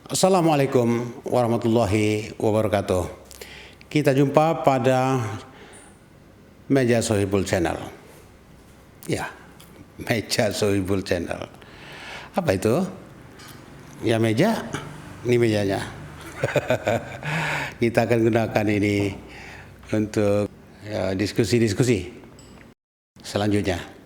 Assalamualaikum warahmatullahi wabarakatuh. Kita jumpa pada Meja Sohibul Channel. Ya, Meja Sohibul Channel. Apa itu? Ya meja, ini mejanya. Kita akan gunakan ini untuk diskusi-diskusi selanjutnya.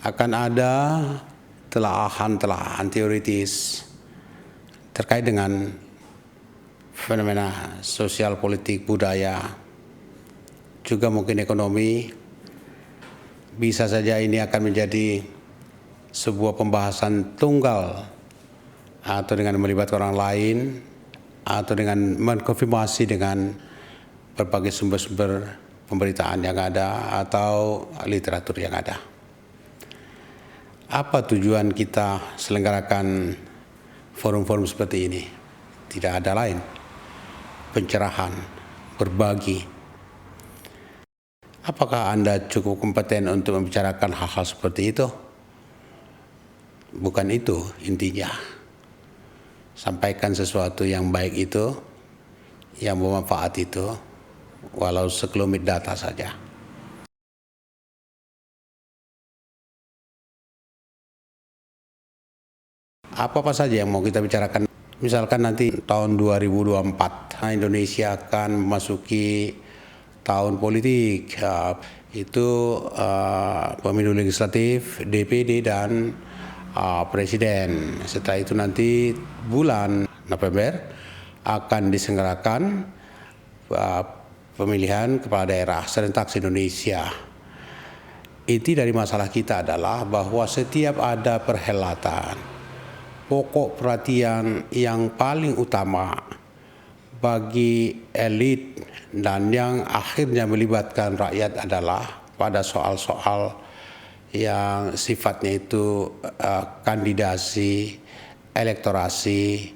Akan ada telahan teoritis terkait dengan fenomena sosial, politik, budaya, juga mungkin ekonomi. Bisa saja ini akan menjadi sebuah pembahasan tunggal atau dengan melibatkan orang lain atau dengan mengkonfirmasi dengan berbagai sumber-sumber pemberitaan yang ada atau literatur yang ada. Apa tujuan kita selenggarakan forum-forum seperti ini? Tidak ada lain, pencerahan, berbagi. Apakah Anda cukup kompeten untuk membicarakan hal-hal seperti itu? Bukan itu intinya. Sampaikan sesuatu yang baik itu, yang bermanfaat itu, walau sekelumit data saja. Apa-apa saja yang mau kita bicarakan. Misalkan nanti tahun 2024 Indonesia akan memasuki tahun politik, itu pemilu legislatif, DPD dan presiden. Setelah itu nanti bulan November akan diselenggarakan pemilihan kepala daerah serentak Indonesia. Inti dari masalah kita adalah bahwa setiap ada perhelatan, pokok perhatian yang paling utama bagi elit dan yang akhirnya melibatkan rakyat adalah pada soal-soal yang sifatnya itu kandidasi, elektorasi,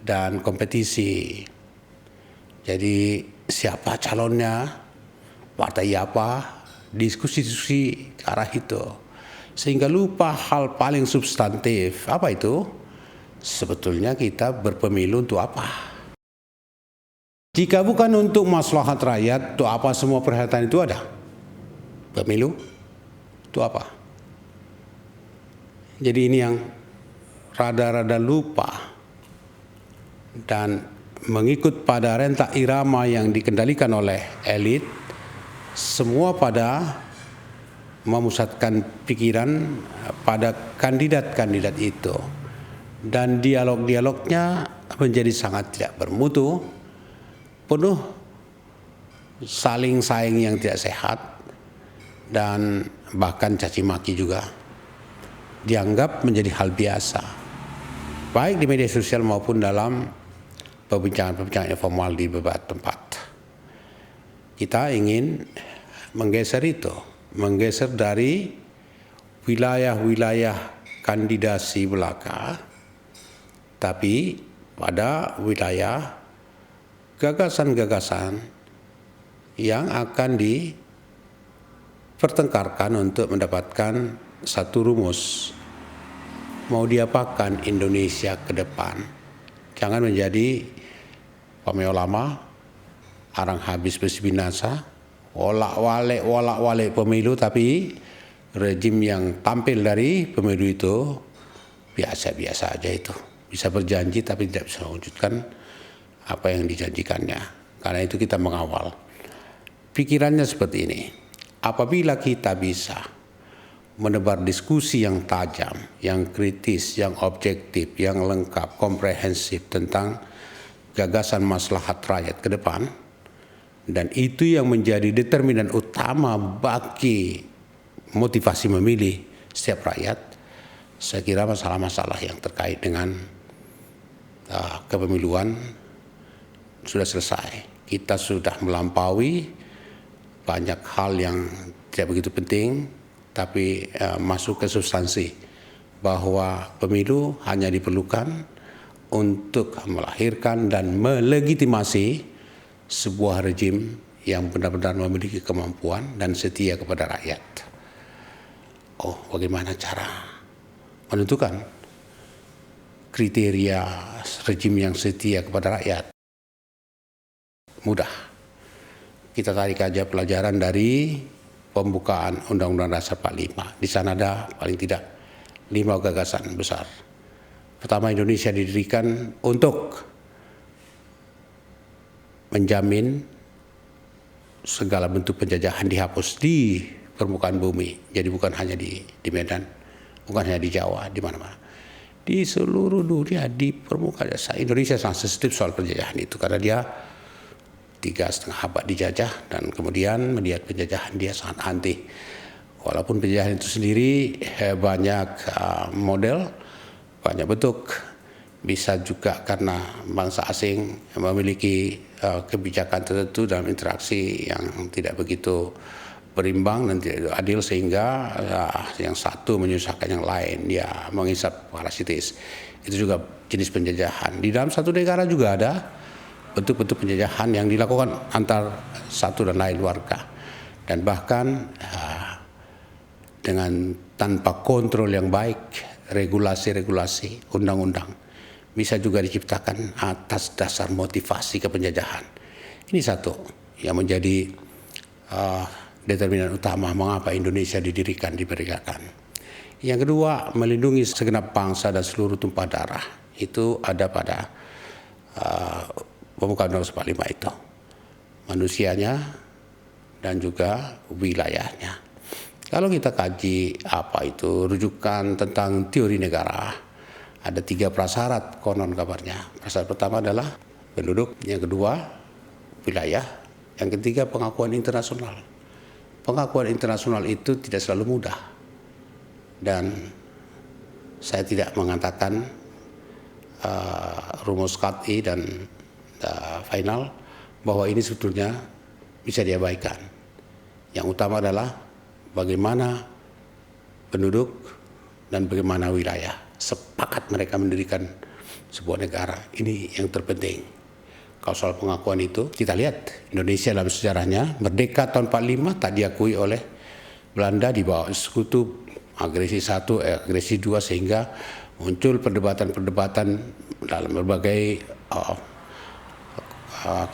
dan kompetisi. Jadi siapa calonnya, partai apa, diskusi-diskusi ke arah itu. Sehingga lupa hal paling substantif. Apa itu? Sebetulnya kita berpemilu untuk apa? Jika bukan untuk maslahat rakyat, untuk apa semua perhelatan itu ada? Pemilu itu apa? Jadi ini yang rada-rada lupa dan mengikut pada rentak irama yang dikendalikan oleh elit, semua pada memusatkan pikiran pada kandidat-kandidat itu. Dan dialog-dialognya menjadi sangat tidak bermutu, penuh saling saing yang tidak sehat, dan bahkan caci maki juga dianggap menjadi hal biasa, baik di media sosial maupun dalam perbincangan-perbincangan informal di beberapa tempat. Kita ingin menggeser itu, menggeser dari wilayah-wilayah kandidasi belaka, tapi pada wilayah gagasan-gagasan yang akan dipertengkarkan untuk mendapatkan satu rumus. Mau diapakan Indonesia ke depan? Jangan menjadi pameo lama, arang habis besi binasa, wolak-walik pemilu, tapi rejim yang tampil dari pemilu itu biasa-biasa aja itu. Bisa berjanji tapi tidak bisa mewujudkan apa yang dijanjikannya. Karena itu kita mengawal. Pikirannya seperti ini. Apabila kita bisa menebar diskusi yang tajam, yang kritis, yang objektif, yang lengkap, komprehensif tentang gagasan maslahat rakyat ke depan, dan itu yang menjadi determinan utama bagi motivasi memilih setiap rakyat, saya kira masalah-masalah yang terkait dengan kepemiluan sudah selesai. Kita sudah melampaui banyak hal yang tidak begitu penting, tapi masuk ke substansi bahwa pemilu hanya diperlukan untuk melahirkan dan melegitimasi sebuah rejim yang benar-benar memiliki kemampuan dan setia kepada rakyat. Oh, bagaimana cara menentukan kriteria rejim yang setia kepada rakyat? Mudah. Kita tarik aja pelajaran dari pembukaan Undang-Undang Dasar 45. Di sana ada paling tidak 5 gagasan besar. Pertama, Indonesia didirikan untuk menjamin segala bentuk penjajahan dihapus di permukaan bumi. Jadi bukan hanya di Medan, bukan hanya di Jawa, di mana-mana. Di seluruh dunia, di permukaan Indonesia sangat sensitif soal penjajahan itu karena dia 3,5 abad dijajah dan kemudian melihat penjajahan dia sangat anti. Walaupun penjajahan itu sendiri banyak model, banyak bentuk, bisa juga karena bangsa asing memiliki kebijakan tertentu dalam interaksi yang tidak begitu berimbang dan tidak adil sehingga yang satu menyusahkan yang lain, dia menghisap parasitis. Itu juga jenis penjajahan. Di dalam satu negara juga ada bentuk-bentuk penjajahan yang dilakukan antar satu dan lain warga, dan bahkan dengan tanpa kontrol yang baik, regulasi-regulasi, undang-undang bisa juga diciptakan atas dasar motivasi kepenjajahan. Ini satu yang menjadi determinan utama mengapa Indonesia didirikan, diberdekakan. Yang kedua, melindungi segenap bangsa dan seluruh tumpah darah. Itu ada pada pembukaan Undang-Undang 45 itu, manusianya dan juga wilayahnya. Kalau kita kaji apa itu rujukan tentang teori negara, ada 3 prasyarat konon kabarnya. Prasyarat pertama adalah penduduk, yang kedua wilayah, yang ketiga pengakuan internasional. Pengakuan internasional itu tidak selalu mudah, dan saya tidak mengatakan rumus qat'i dan final bahwa ini sebetulnya bisa diabaikan. Yang utama adalah bagaimana penduduk dan bagaimana wilayah sepakat mereka mendirikan sebuah negara. Ini yang terpenting. Kalau soal pengakuan itu, kita lihat Indonesia dalam sejarahnya merdeka tahun 45 tak diakui oleh Belanda di bawah sekutu, agresi 1, agresi 2, sehingga muncul perdebatan-perdebatan dalam berbagai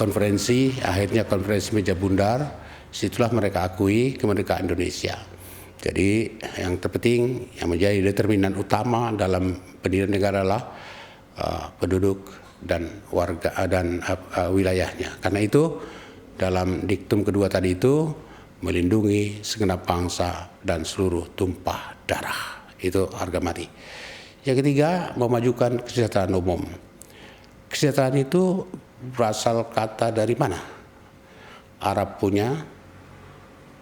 konferensi, akhirnya konferensi meja bundar, situlah mereka akui kemerdekaan Indonesia. Jadi yang terpenting, yang menjadi determinan utama dalam pendirian negara adalah penduduk dan warga dan wilayahnya. Karena itu dalam diktum kedua tadi itu melindungi segenap bangsa dan seluruh tumpah darah. Itu harga mati. Yang ketiga, memajukan kesejahteraan umum. Kesejahteraan itu berasal kata dari mana? Arab punya,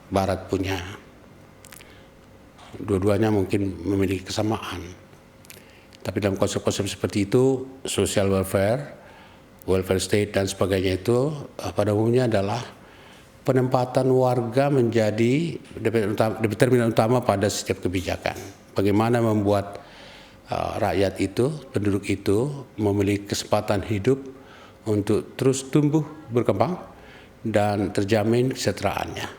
Barat punya. Dua-duanya mungkin memiliki kesamaan. Tapi dalam konsep-konsep seperti itu, social welfare, welfare state dan sebagainya itu pada umumnya adalah penempatan warga menjadi determinan utama pada setiap kebijakan. Bagaimana membuat rakyat itu, penduduk itu memiliki kesempatan hidup untuk terus tumbuh, berkembang, dan terjamin kesejahteraannya.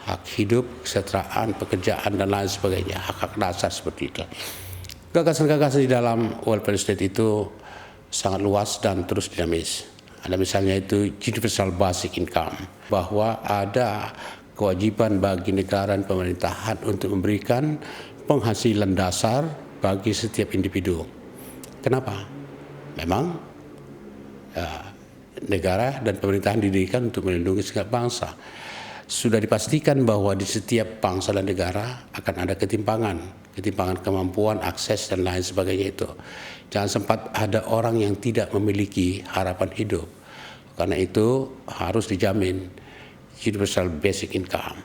Hak hidup, kesejahteraan, pekerjaan, dan lain sebagainya, hak-hak dasar seperti itu. Gagasan-gagasan di dalam welfare state itu sangat luas dan terus dinamis. Ada misalnya itu universal basic income, bahwa ada kewajiban bagi negara dan pemerintahan untuk memberikan penghasilan dasar bagi setiap individu. Kenapa? Memang negara dan pemerintahan didirikan untuk melindungi segenap bangsa. Sudah dipastikan bahwa di setiap bangsa dan negara akan ada ketimpangan kemampuan, akses, dan lain sebagainya itu. Jangan sempat ada orang yang tidak memiliki harapan hidup. Karena itu harus dijamin universal basic income.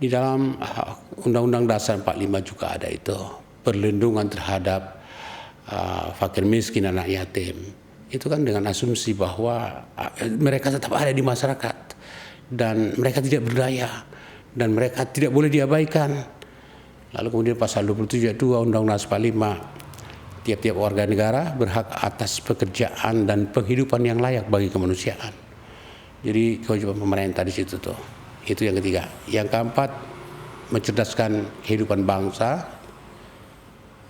Di dalam Undang-Undang Dasar 45 juga ada itu, perlindungan terhadap fakir miskin, anak yatim. Itu kan dengan asumsi bahwa mereka tetap ada di masyarakat. dan mereka tidak berdaya dan mereka tidak boleh diabaikan. Lalu kemudian pasal 27 ayat 2 Undang-Undang 45, tiap-tiap warga negara berhak atas pekerjaan dan penghidupan yang layak bagi kemanusiaan. Jadi kewajiban pemerintah di situ tuh. Itu yang ketiga. Yang keempat, mencerdaskan kehidupan bangsa,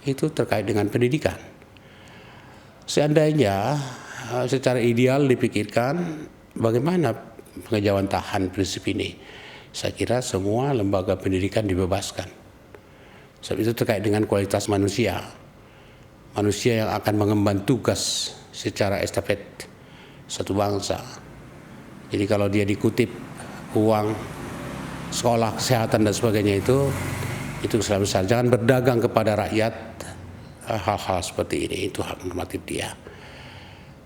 itu terkait dengan pendidikan. Seandainya secara ideal dipikirkan bagaimana pengejawantahan prinsip ini, saya kira semua lembaga pendidikan dibebaskan. Sebab itu terkait dengan kualitas manusia. Manusia yang akan mengemban tugas secara estafet satu bangsa. Jadi kalau dia dikutip uang sekolah, kesehatan dan sebagainya itu kesalahan besar. Jangan berdagang kepada rakyat hal-hal seperti ini, itu hak normatif dia.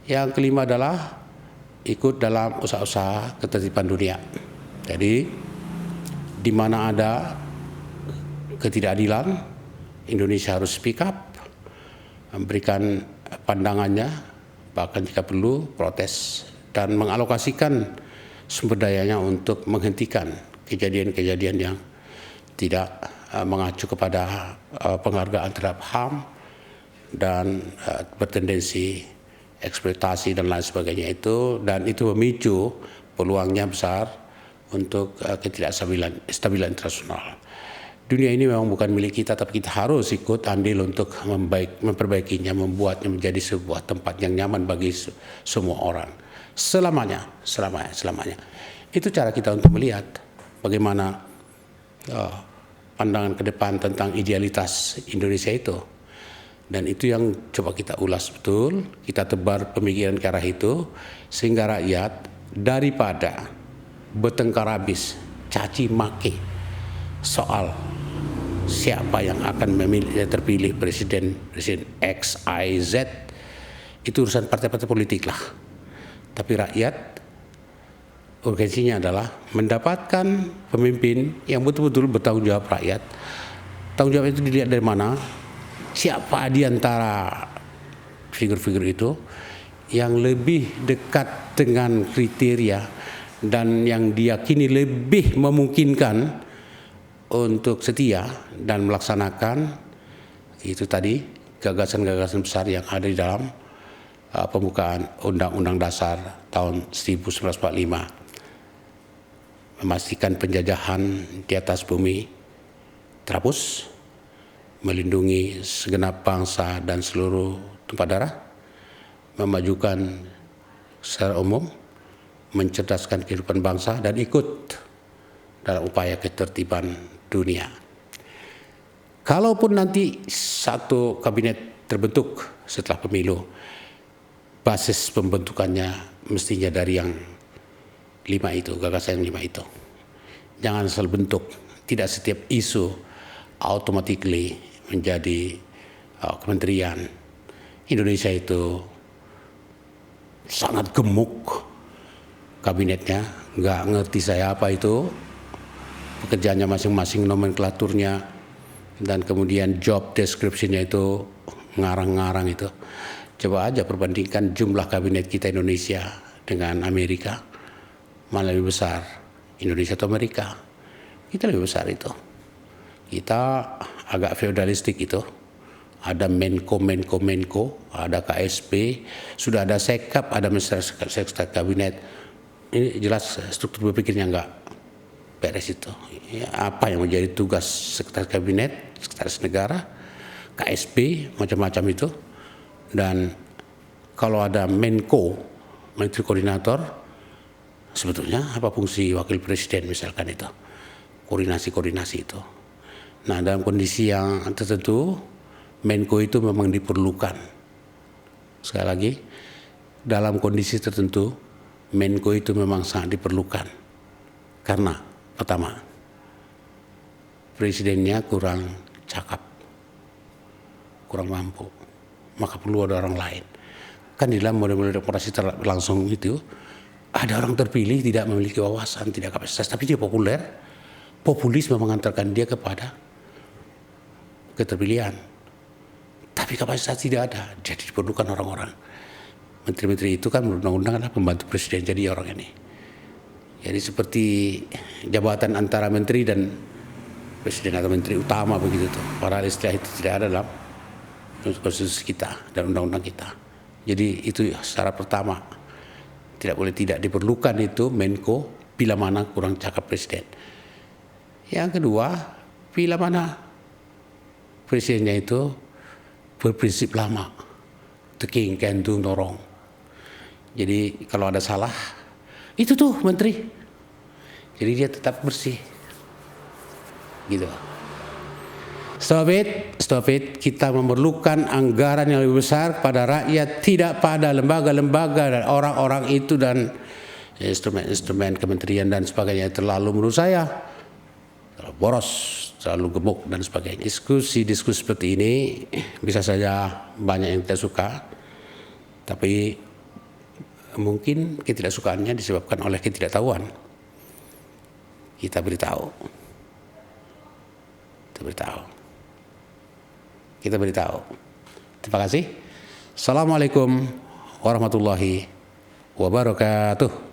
Yang kelima adalah ikut dalam usaha-usaha ketertiban dunia. Jadi di mana ada ketidakadilan, Indonesia harus speak up, memberikan pandangannya, bahkan jika perlu protes dan mengalokasikan sumber dayanya untuk menghentikan kejadian-kejadian yang tidak mengacu kepada penghargaan terhadap HAM dan bertendensi eksploitasi dan lain sebagainya itu, dan itu memicu peluangnya besar untuk ketidakstabilan internasional. Dunia ini memang bukan milik kita, tapi kita harus ikut andil untuk memperbaikinya, membuatnya menjadi sebuah tempat yang nyaman bagi semua orang selamanya. Itu cara kita untuk melihat bagaimana pandangan ke depan tentang idealitas Indonesia itu. Dan itu yang coba kita ulas betul, kita tebar pemikiran ke arah itu, sehingga rakyat daripada bertengkar habis, caci maki soal siapa yang akan terpilih presiden X, Y, Z, itu urusan partai-partai politik lah. Tapi rakyat urgensinya adalah mendapatkan pemimpin yang betul-betul bertanggung jawab rakyat. Tanggung jawab itu dilihat dari mana? Siapa di antara figur-figur itu yang lebih dekat dengan kriteria dan yang diyakini lebih memungkinkan untuk setia dan melaksanakan itu tadi gagasan-gagasan besar yang ada di dalam pembukaan Undang-Undang Dasar tahun 1945, memastikan penjajahan di atas bumi terhapus, melindungi segenap bangsa dan seluruh tumpah darah, memajukan secara umum, mencerdaskan kehidupan bangsa, dan ikut dalam upaya ketertiban dunia. Kalaupun nanti satu kabinet terbentuk setelah pemilu, basis pembentukannya mestinya dari yang 5 itu, gagasan yang 5 itu. Jangan asal bentuk, tidak setiap isu automatically menjadi kementerian. Indonesia itu sangat gemuk kabinetnya, nggak ngerti saya apa itu pekerjaannya masing-masing, nomenklaturnya, dan kemudian job description-nya itu ngarang-ngarang itu. Coba aja perbandingkan jumlah kabinet kita Indonesia dengan Amerika, mana lebih besar, Indonesia atau Amerika? Kita lebih besar itu. Kita agak feodalistik itu. Ada Menko, ada KSP, sudah ada sekap, ada sekretariat kabinet. Ini jelas struktur berpikirnya enggak beres itu. Ya, apa yang menjadi tugas sekretaris kabinet, sekretaris negara, KSP, macam-macam itu. Dan kalau ada Menko, Menteri Koordinator, sebetulnya apa fungsi wakil presiden misalkan itu, koordinasi itu. Nah, dalam kondisi yang tertentu, Menko itu memang diperlukan. Sekali lagi, dalam kondisi tertentu, Menko itu memang sangat diperlukan. Karena pertama, presidennya kurang cakap, kurang mampu, maka perlu ada orang lain. Kan di dalam model-model demokrasi langsung itu, ada orang terpilih tidak memiliki wawasan, tidak kapasitas, tapi dia populer. Populisme mengantarkan dia kepada keterpilihan, tapi kapasitas tidak ada, jadi diperlukan orang-orang. Menteri-menteri itu kan menurut undang-undang adalah pembantu presiden, jadi orang ini Jadi seperti jabatan antara menteri dan presiden atau menteri utama begitu tuh. Padahal istilah itu tidak ada dalam konstitusi kita dan undang-undang kita. Jadi itu syarat pertama. Tidak boleh tidak diperlukan itu Menko bila mana kurang cakap presiden. Yang kedua, bila mana presidennya itu berprinsip lama, teking kentung dorong. Jadi kalau ada salah, itu tuh menteri. Jadi dia tetap bersih. Gitu. Stop it. Kita memerlukan anggaran yang lebih besar pada rakyat, tidak pada lembaga-lembaga dan orang-orang itu dan instrumen-instrumen kementerian dan sebagainya. Terlalu menurut saya terlalu boros, terlalu gemuk dan sebagainya. Diskusi seperti ini bisa saja banyak yang tidak suka, tapi mungkin ketidaksukaannya disebabkan oleh ketidaktahuan. Kita beritahu. Terima kasih. Assalamualaikum warahmatullahi wabarakatuh.